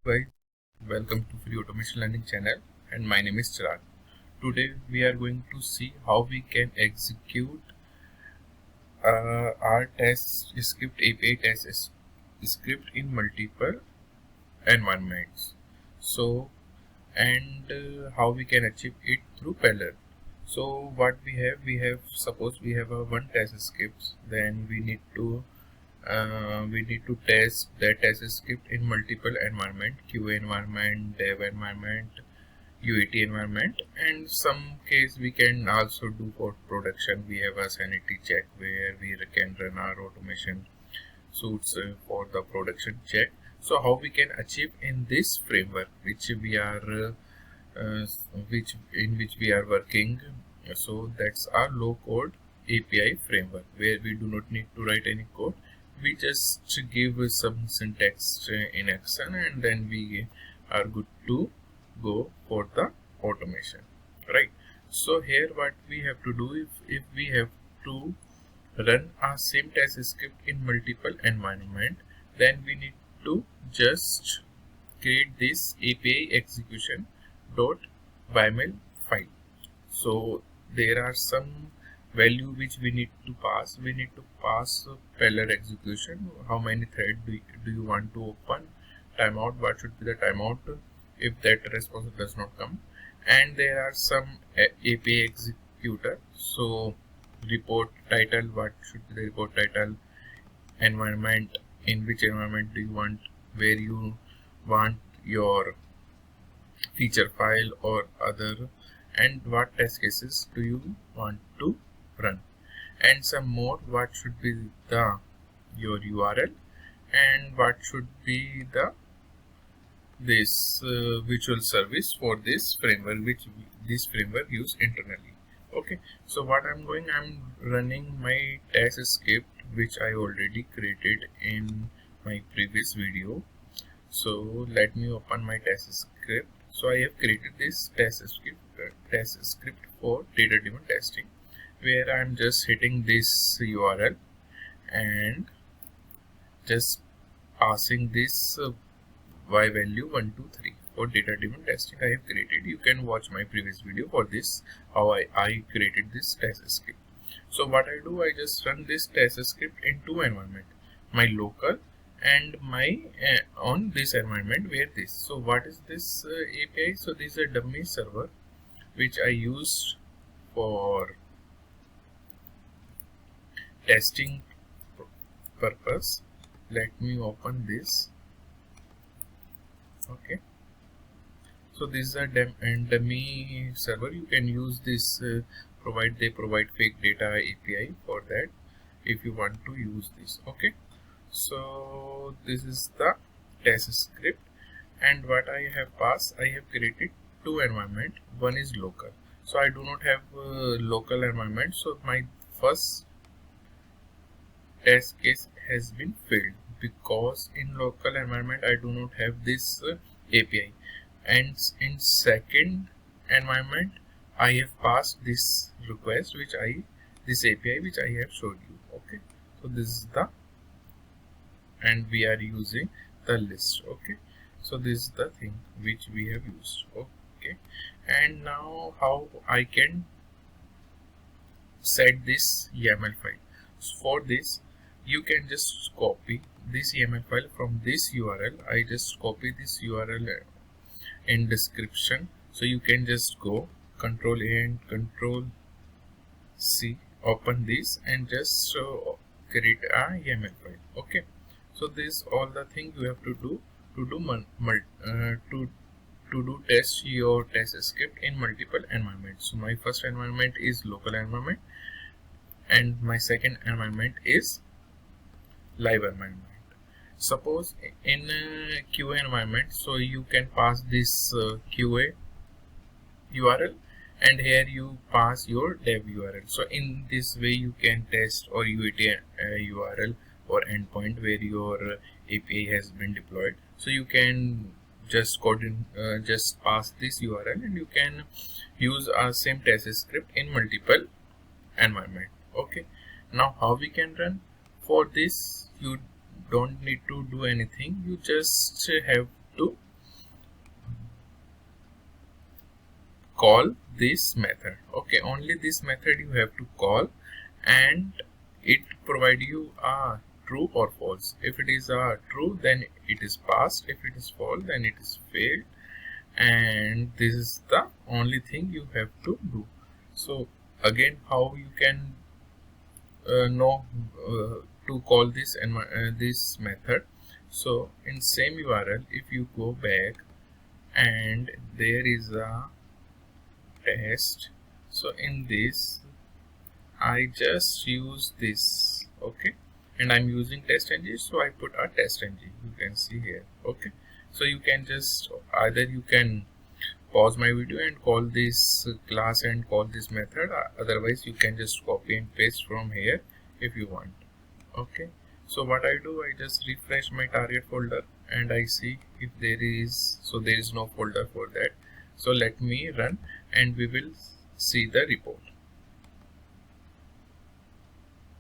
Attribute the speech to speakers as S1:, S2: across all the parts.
S1: Guys, welcome to Free Automation Learning channel, and my name is Chirag. Today we are going to see how we can execute our test script API test script in multiple environments. So how we can achieve it through parallel. So what we have suppose we have a one test script, then we need to test that test script in multiple environment: QA environment, dev environment, UAT environment, and some case we can also do for production. We have a sanity check where we can run our automation suits for the production check. So how we can achieve in this framework which we are which we are working. So that's our low code API framework where we do not need to write any code. We just give some syntax in action, and then we are good to go for the automation, right? So here what we have to do, if we have to run our same test script in multiple environment, then we need to just create this API execution dot YML file. So there are some value which we need to pass. We need to pass parallel execution. How many threads do you want to open? Timeout, what should be the timeout if that response does not come? And there are some API executor. So report title, what should be the report title? Environment, in which environment do you want, where you want your feature file or other, and what test cases do you want to run, and some more, what should be the your URL, and what should be the this virtual service for this framework which this framework use internally. Okay, so I'm running my test script which I already created in my previous video. So let me open my test script. So I have created this test script for data-driven testing, where I'm just hitting this URL and just passing this y value 123 for data-driven testing I have created. You can watch my previous video for this, how I created this test script. So what I do, I just run this test script in two environment, my local and my on this environment where this. So what is this API? So this is a dummy server which I used for testing purpose. Let me open this. Okay, so this is a dummy server. You can use this they provide fake data API for that if you want to use this. Okay, so this is the test script, and what I have passed, I have created two environment. One is local, so I do not have local environment, so my first test case has been failed because in local environment I do not have this API, and in second environment I have passed this request this API which I have showed you. Okay, so this is the, and we are using the list. Okay, so this is the thing which we have used. Okay, and now how I can set this YAML file. So for this, you can just copy this YAML file from this URL. I just copy this URL in description, so you can just go Control A and Control C, open this and just create a YAML file. Okay, so this all the thing you have to do to test your test script in multiple environments. So my first environment is local environment, and my second environment is live environment. Suppose in QA environment, so you can pass this QA URL, and here you pass your dev URL. So in this way you can test or UAT URL or endpoint where your API has been deployed. So you can just just pass this URL, and you can use our same test script in multiple environment. Okay, now how we can run? For this, you don't need to do anything. You just have to call this method. Okay, only this method you have to call, and it provide you a true or false. If it is a true, then it is passed. If it is false, then it is failed. And this is the only thing you have to do. So again, how you can know to call this this method. So in same URL, if you go back and there is a test, so in this I just use this, okay, and I'm using TestNG, so I put a TestNG, you can see here. Okay, so you can just either you can pause my video and call this class and call this method, otherwise you can just copy and paste from here if you want. Okay, so what I do, I just refresh my target folder and I see if there is, so there is no folder for that. So let me run and we will see the report.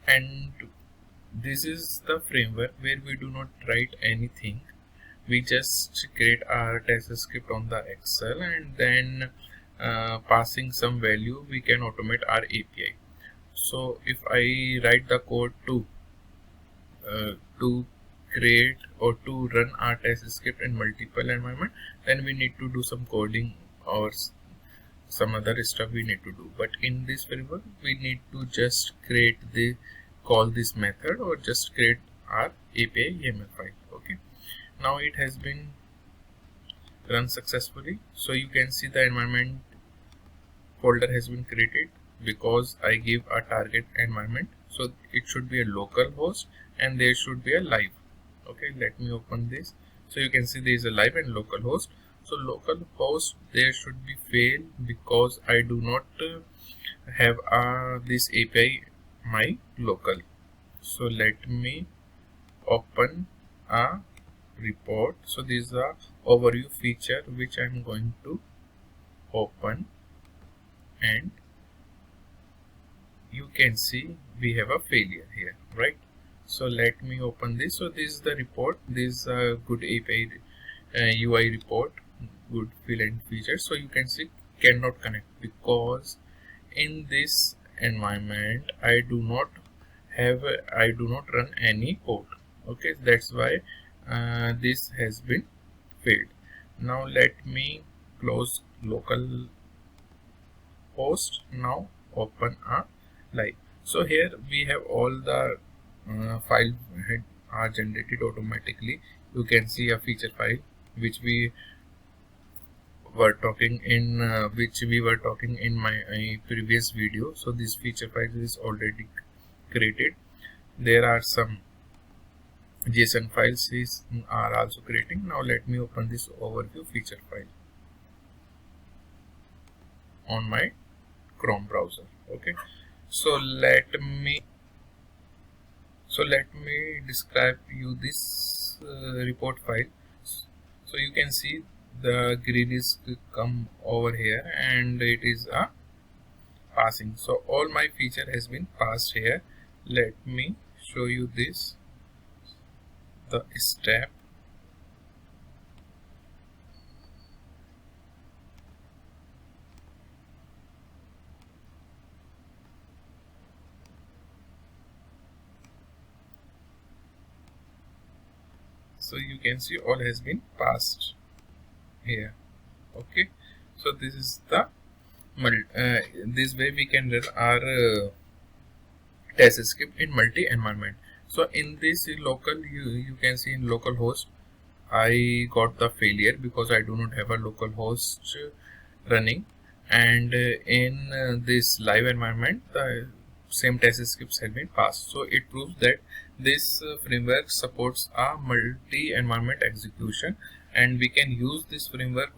S1: And this is the framework where we do not write anything. We just create our test script on the Excel, and then passing some value, we can automate our API. So if I write the code to create or to run our test script in multiple environment, then we need to do some coding or some other stuff we need to do. But in this framework, we need to just call this method or just create our API YAML file. Okay, now it has been run successfully. So you can see the environment folder has been created because I give a target environment. So it should be a local host and there should be a live. Okay, let me open this. So you can see there is a live and local host. So local host, there should be fail because I do not have this API my local. So let me open a report. So this is a overview feature which I am going to open, and you can see we have a failure here, right? So let me open this. So this is the report. This is a good API UI report, good fill and feature. So you can see cannot connect because in this environment I do not run any code. Okay, that's why this has been failed. Now let me close local host. Now open a live. So here we have all the file are generated automatically. You can see a feature file which we were talking in my previous video. So this feature file is already created. There are some JSON files are also creating. Now let me open this overview feature file on my Chrome browser. Okay, so let me describe you this report file. So you can see the green is come over here and it is a passing. So all my feature has been passed here. Let me show you this, the step. So you can see all has been passed here. Okay, so this is the this way we can run our test script in multi environment. So in this local, you can see in local host I got the failure because I do not have a local host running, and in this live environment the same test scripts have been passed. So it proves that this framework supports a multi environment execution, and we can use this framework